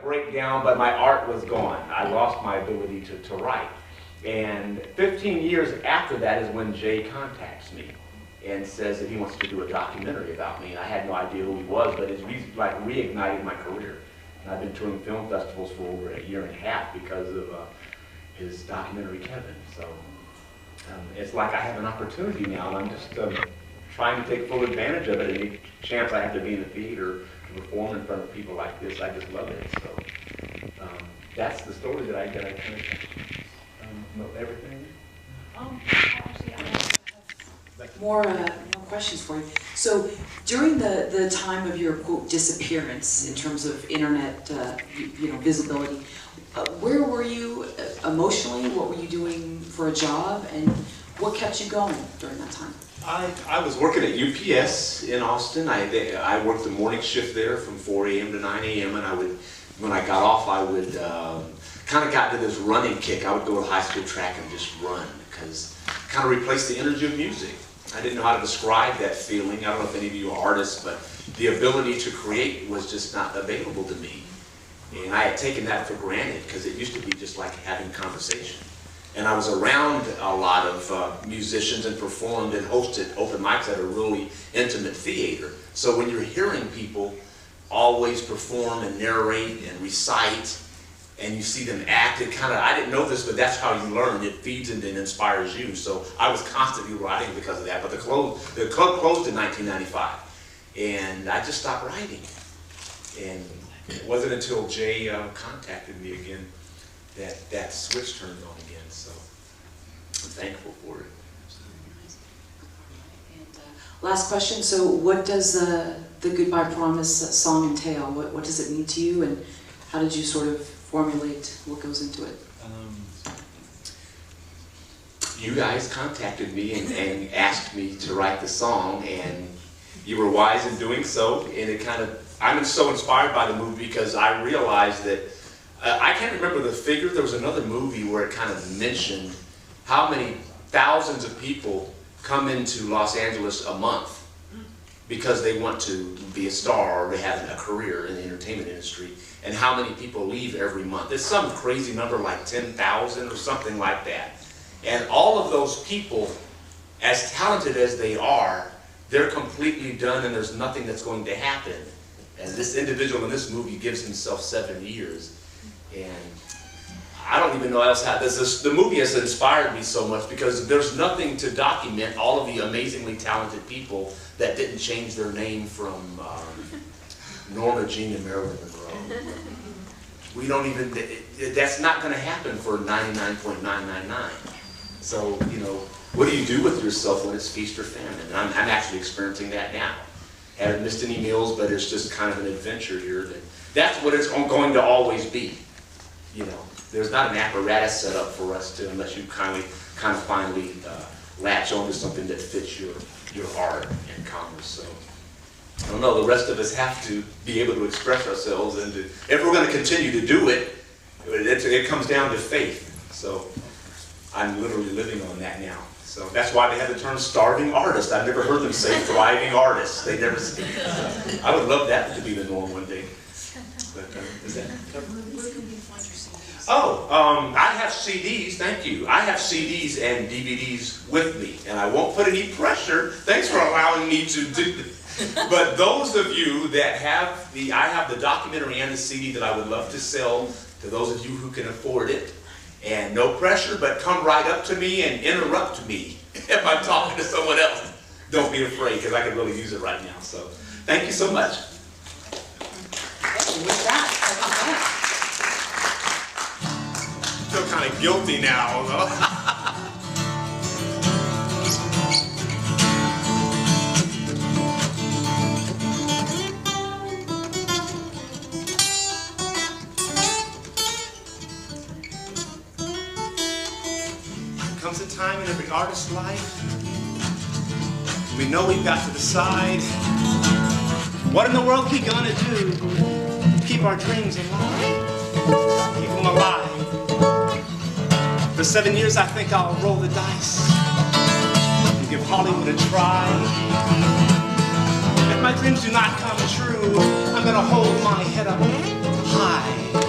break down, but my art was gone. I lost my ability to write. And 15 years after that is when Jay contacts me and says that he wants to do a documentary about me. And I had no idea who he was, but it's like reignited my career. And I've been touring film festivals for over a year and a half because of his documentary, Kevin. So it's like I have an opportunity now, and I'm just trying to take full advantage of it. Any chance I have to be in the theater to perform in front of people like this, I just love it. So that's the story that I kind of know everything. Actually, I have more questions for you. So during the time of your quote disappearance in terms of internet visibility, where were you emotionally? What were you doing for a job, and what kept you going during that time? I was working at UPS in Austin. I worked the morning shift there from 4 a.m. to 9 a.m. and when I got off, I would kind of got to this running kick. I would go to high school track and just run, because kind of replaced the energy of music. I didn't know how to describe that feeling. I don't know if any of you are artists, but the ability to create was just not available to me. And I had taken that for granted, because it used to be just like having conversation. And I was around a lot of musicians and performed and hosted open mics at a really intimate theater. So when you're hearing people always perform and narrate and recite, and you see them act, it kind of, I didn't know this, but that's how you learn. It feeds and then inspires you. So I was constantly writing because of that. But the club closed in 1995, and I just stopped writing. And it wasn't until Jay contacted me again that switch turned on again. So I'm thankful for it. And last question. So what does the Goodbye Promise song entail? What does it mean to you, and how did you sort of formulate what goes into it? You guys contacted me and asked me to write the song, and you were wise in doing so. And it kind of, I'm so inspired by the movie because I realized that I can't remember the figure. There was another movie where it kind of mentioned how many thousands of people come into Los Angeles a month because they want to be a star or they have a career in the entertainment industry, and how many people leave every month. It's some crazy number like 10,000 or something like that. And all of those people, as talented as they are, they're completely done and there's nothing that's going to happen. And this individual in this movie gives himself 7 years. And I don't even know else how the movie has inspired me so much, because there's nothing to document all of the amazingly talented people that didn't change their name from Norma Jean and Marilyn Monroe. We don't even, that's not going to happen for 99.999. So, you know, what do you do with yourself when it's feast or famine? And I'm actually experiencing that now. Haven't missed any meals, but it's just kind of an adventure here. That's what it's going to always be. You know, there's not an apparatus set up for us to, unless you kind of finally latch on to something that fits your art and commerce. So, I don't know, the rest of us have to be able to express ourselves, and if we're going to continue to do it, it comes down to faith. So, I'm literally living on that now. So that's why they have the term starving artist. I've never heard them say thriving artists. They never say that. So I would love that to be the norm one day. But, is that covered? Oh, I have CDs, thank you. I have CDs and DVDs with me, and I won't put any pressure. Thanks for allowing me to do this. But those of you that have I have the documentary and the CD that I would love to sell to those of you who can afford it. And no pressure, but come right up to me and interrupt me if I'm talking to someone else. Don't be afraid, because I could really use it right now. So, thank you so much. With that, I feel kind of guilty now, though. Comes a time in every artist's life we know we've got to decide what in the world we gonna do to keep our dreams alive, keep them alive. For 7 years I think I'll roll the dice and give Hollywood a try. If my dreams do not come true, I'm gonna hold my head up high.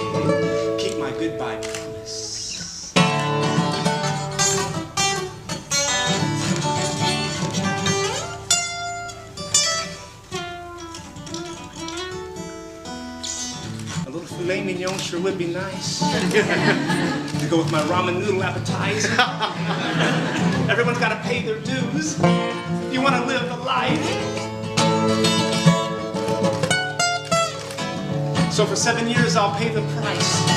little filet mignon sure would be nice to go with my ramen noodle appetizer. Everyone's got to pay their dues if you want to live the life. So for 7 years I'll pay the price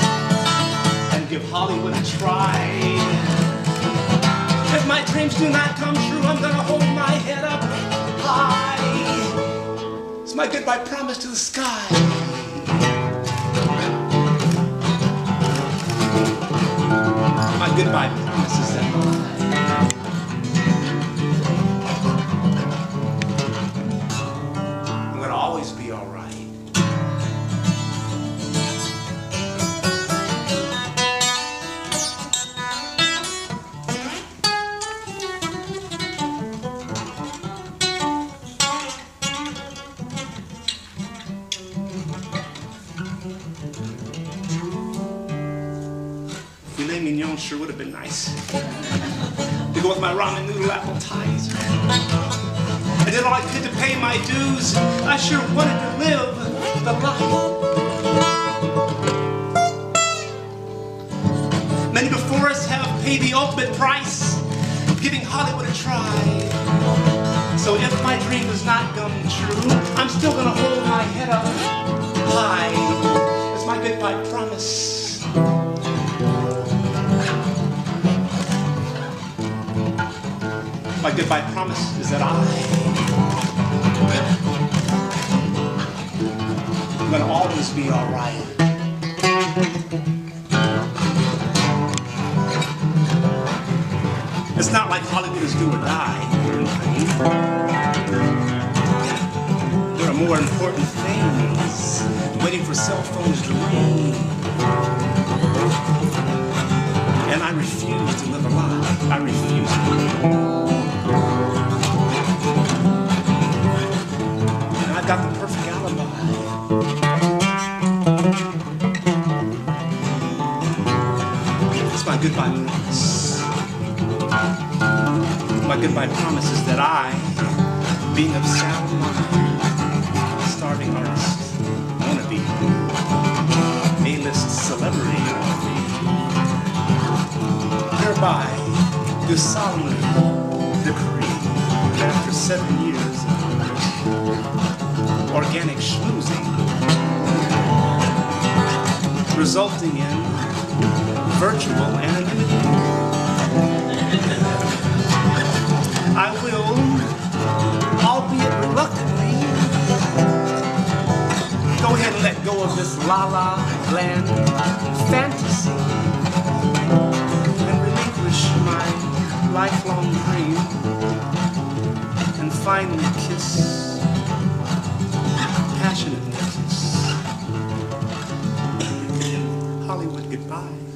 and give Hollywood a try. If my dreams do not come true, I'm gonna hold my head up high. It's my goodbye promise to the sky. My goodbye promise is that I'm gonna always be all right. Filet mignon sure would have been nice to go with my ramen noodle appetizer. I did all I could to pay my dues. I sure wanted to live the life. Many before us have paid the ultimate price, giving Hollywood a try. So if my dream does not come true, I'm still gonna hold my head up high. It's my goodbye promise. My goodbye promise is that I'm gonna always be all right. It's not like Hollywood is do or die. There are more important things waiting for cell phones to ring. And I refuse to live a lie. I refuse to. And I've got the perfect alibi. It's my goodbye promise. My goodbye promise is that I, being of sound mind, starving artist, wannabe, A-list celebrity wannabe, hereby do solemnly decree that after 7 years of organic schmoozing, resulting in virtual anonymity, I will, albeit reluctantly, go ahead and let go of this la-la land fantasy and relinquish my lifelong dream and finally kiss passionate kisses. Hollywood goodbye.